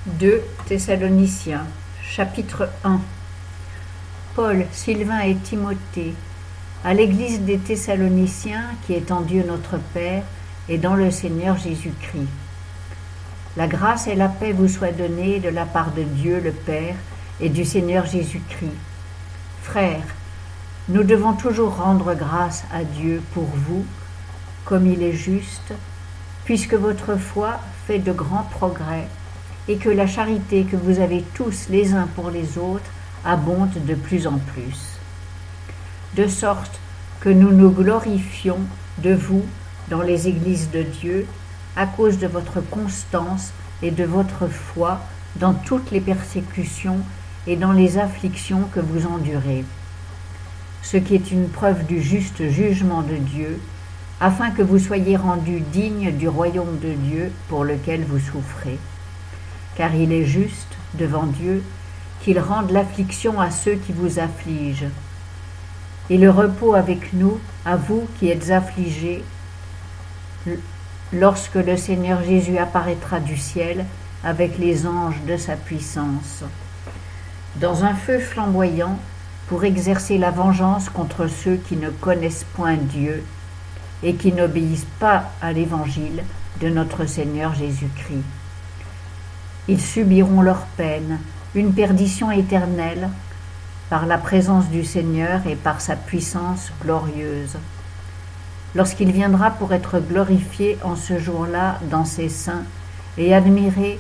2 Thessaloniciens, chapitre 1. Paul, Sylvain et Timothée, à l'église des Thessaloniciens qui est en Dieu notre Père et dans le Seigneur Jésus-Christ. La grâce et la paix vous soient données de la part de Dieu le Père et du Seigneur Jésus-Christ. Frères, nous devons toujours rendre grâce à Dieu pour vous, comme il est juste, puisque votre foi fait de grands progrès et que la charité que vous avez tous les uns pour les autres abonde de plus en plus. De sorte que nous nous glorifions de vous dans les églises de Dieu à cause de votre constance et de votre foi dans toutes les persécutions et dans les afflictions que vous endurez, ce qui est une preuve du juste jugement de Dieu, afin que vous soyez rendus dignes du royaume de Dieu pour lequel vous souffrez. Car il est juste, devant Dieu, qu'il rende l'affliction à ceux qui vous affligent, et le repos avec nous, à vous qui êtes affligés, lorsque le Seigneur Jésus apparaîtra du ciel avec les anges de sa puissance, dans un feu flamboyant, pour exercer la vengeance contre ceux qui ne connaissent point Dieu et qui n'obéissent pas à l'évangile de notre Seigneur Jésus-Christ. Ils subiront leur peine, une perdition éternelle, par la présence du Seigneur et par sa puissance glorieuse, lorsqu'il viendra pour être glorifié en ce jour-là dans ses saints et admiré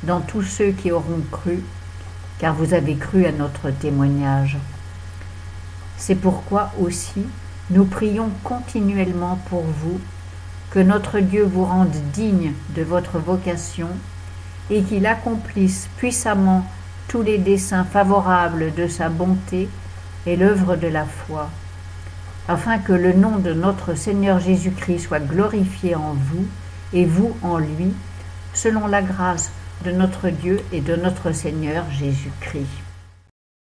dans tous ceux qui auront cru, car vous avez cru à notre témoignage. C'est pourquoi aussi nous prions continuellement pour vous, que notre Dieu vous rende digne de votre vocation et qu'il accomplisse puissamment tous les desseins favorables de sa bonté et l'œuvre de la foi, afin que le nom de notre Seigneur Jésus-Christ soit glorifié en vous et vous en lui, selon la grâce de notre Dieu et de notre Seigneur Jésus-Christ.